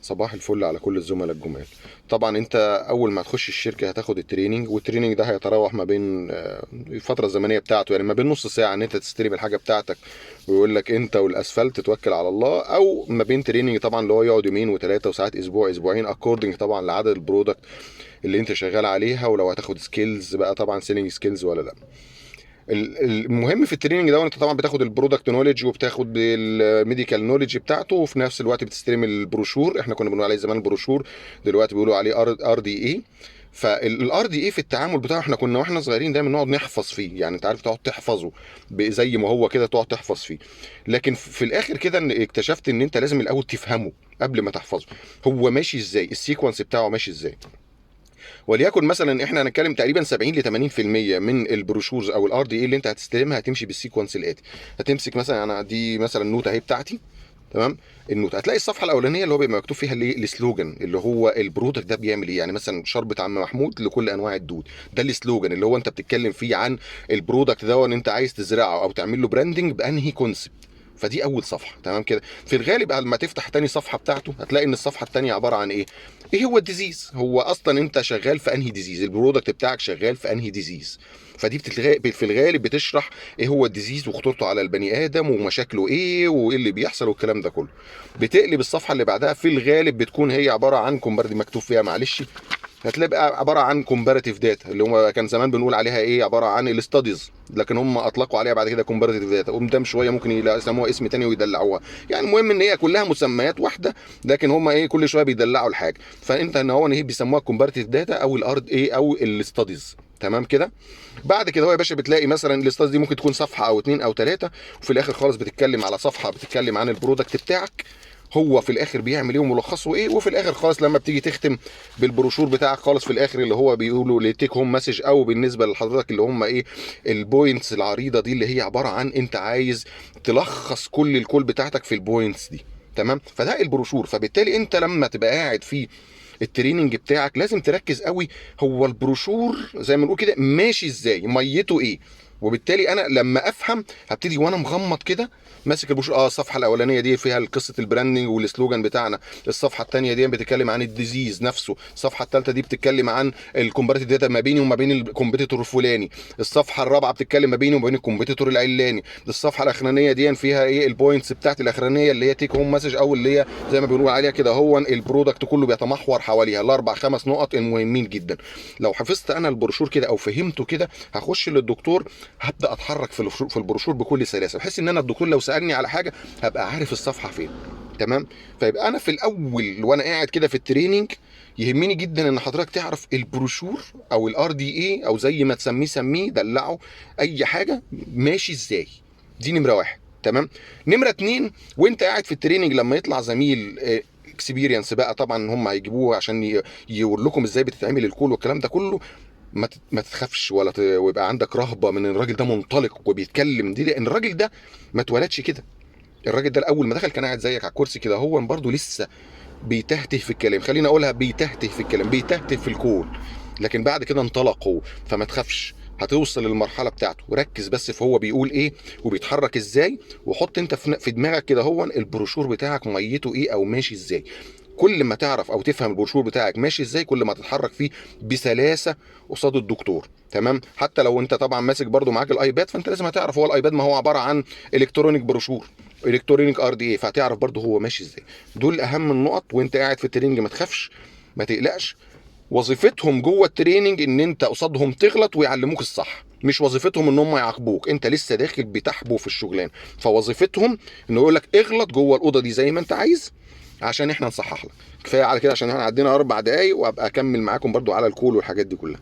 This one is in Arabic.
صباح الفل على كل الزملاء الجمال. طبعا انت اول ما تخش الشركه هتاخد التريننج، والتريننج ده هيتراوح ما بين الفتره الزمنيه بتاعته، يعني ما بين نص ساعه ان انت تستلم الحاجه بتاعتك ويقول لك انت والاسفلت توكل على الله، او ما بين تريننج طبعا اللي هو يقعد يومين وثلاثه وساعات اسبوع اسبوعين، اكوردنج طبعا لعدد البرودكت اللي انت شغال عليها، ولو هتاخد سكيلز بقى طبعا سيلينج سكيلز ولا لا. المهم في التريننج ده انت طبعا بتاخد البرودكت نوليدج وبتاخد الميديكال نوليدج بتاعته، وفي نفس الوقت بتستلم البروشور. احنا كنا بنقول عليه زمان البروشور، دلوقتي بيقولوا عليه ار دي اي. فالار دي اي في التعامل بتاعه احنا كنا واحنا صغيرين دايما نقعد نحفظ فيه، يعني انت عارف تقعد تحفظه زي ما هو كده تقعد تحفظ فيه. لكن في الاخر كده اكتشفت ان انت لازم الاول تفهمه قبل ما تحفظه. هو ماشي ازاي، السيكونس بتاعه ماشي ازاي. وليكن مثلا احنا هنتكلم تقريبا 70 ل 80% من البروشورز او الار دي اي اللي انت هتستلمها هتمشي بالسيكونس الاتي. هتمسك مثلا، انا دي مثلا النوته اهي بتاعتي، تمام. النوت هتلاقي الصفحه الاولانيه اللي هو بيبقى مكتوب فيها السلوجان اللي هو البرودكت ده بيعمل ايه، يعني مثلا شربة عم محمود لكل انواع الدود، ده السلوجان اللي هو انت بتتكلم فيه عن البرودكت ده وان انت عايز تزرعه او تعمل له براندنج بانهي كونسبت. فدي اول صفحه، تمام كده. في الغالب لما تفتح تاني صفحه بتاعته هتلاقي ان الصفحه التانيه عباره عن ايه. ايه هو الديزيز، هو اصلا انت شغال في انهي ديزيز، البرودكت بتاعك شغال في انهي ديزيز. فدي في الغالب بتشرح ايه هو الديزيز وخطورته على البني ادم ومشاكله ايه وايه اللي بيحصل والكلام ده كله. بتقلب الصفحه اللي بعدها، في الغالب بتكون هي عباره عن كومبارد مكتوب فيها معلش، هتلاقي بقى عباره عن كومباريتيف داتا اللي هم كان زمان بنقول عليها ايه، عباره عن الاستاديز، لكن هم اطلقوا عليها بعد كده كومباريتيف داتا، قدام شويه ممكن يسموها اسم تاني ويدلعوها. يعني المهم ان هي كلها مسميات واحده، لكن هم ايه كل شويه بيدلعوا الحاجه. فانت ان هو ايه بيسموها كومباريتيف داتا او الارض ايه او الاستاديز، تمام كده. بعد كده هو يا باشا بتلاقي مثلا الاستاذ دي ممكن تكون صفحه او اتنين او تلاته، وفي الاخر خالص بتتكلم على صفحه بتتكلم عن البرودكت بتاعك هو في الاخر بيعمل ايه وملخصه ايه. وفي الاخر خالص لما بتيجي تختم بالبروشور بتاعك خالص في الاخر اللي هو بيقولوا لتيك هوم مسج، او بالنسبه لحضرتك اللي هم ايه البوينتس العريضه دي اللي هي عباره عن انت عايز تلخص كل الكول بتاعتك في البوينتس دي، تمام. فده البروشور. فبالتالي انت لما تبقى قاعد في التريننج بتاعك لازم تركز قوي، هو البروشور زي ما نقول كده ماشي ازاي، ميته ايه. وبالتالي انا لما افهم هبتدي وانا مغمض كده ماسك البروشور. الصفحه الاولانيه دي فيها قصه البراندنج والسلوجان بتاعنا، الصفحه الثانيه دي بتتكلم عن الديزيز نفسه، الصفحه الثالثه دي بتتكلم عن الكومباريتيف داتا ما بيني وما بين الكومبيتيتور الفلاني، الصفحه الرابعه بتتكلم ما بيني وما بين الكومبيتيتور العلاني، الصفحه الاخرانيه دي فيها ايه البوينتس بتاعت الاخرانيه اللي هي تيك هوم مسج، او اللي هي زي ما بنقول عليها كده هو البرودكت كله بيتمحور حواليها الاربع خمس نقط المهمين جدا. لو حفظت انا البروشور كده او فهمته كده هخش للدكتور هبدا اتحرك في البروشور بكل سلاسه، بحيث ان انا الدكتور لو سالني على حاجه هبقى عارف الصفحه فين، تمام. فيبقى انا في الاول وانا قاعد كده في التريننج يهمني جدا ان حضرتك تعرف البروشور او الار دي اي او زي ما تسميه سميه دلعه اي حاجه ماشي ازاي. دي نمره واحد، تمام. نمره اتنين، وانت قاعد في التريننج لما يطلع زميل اكسبيرينس بقى طبعا هم هيجيبوه عشان يقول لكم ازاي بتتعمل الكول والكلام ده كله، ما تخافش ويبقى عندك رهبه من الراجل ده منطلق وبيتكلم دي، لان الراجل ده ما اتولدش كده. الراجل ده اول ما دخل كان قاعد زيك على الكرسي كده، هو برضه لسه بيتهته في الكلام، خليني اقولها بيتهته في الكلام، بيتهته في الكول، لكن بعد كده انطلق هو. فما تخافش، هتوصل للمرحله بتاعته، وركز بس في هو بيقول ايه وبيتحرك ازاي، وحط انت في دماغك كده هو البروشور بتاعك ميته ايه او ماشي ازاي. كل ما تعرف او تفهم البروشور بتاعك ماشي ازاي كل ما تتحرك فيه بسلاسه قصاد الدكتور، تمام. حتى لو انت طبعا ماسك برضو معاك الايباد، فانت لازم هتعرف هو الايباد ما هو عباره عن الكترونيك بروشور، الكترونيك ار دي اي، فهتعرف برضو هو ماشي ازاي. دول اهم النقط وانت قاعد في التريننج، ما تخافش ما تقلقش. وظيفتهم جوه التريننج ان انت قصادهم تغلط ويعلموك الصح، مش وظيفتهم ان هم يعاقبوك، انت لسه داخل بتحبو في الشغلانه. فوظيفتهم انه يقول لك اغلط جوه الاوضه دي زي ما انت عايز عشان احنا نصحح لك. كفايه على كده عشان احنا عدينا 4 دقايق، وابقى اكمل معاكم برضو على الكول والحاجات دي كلها.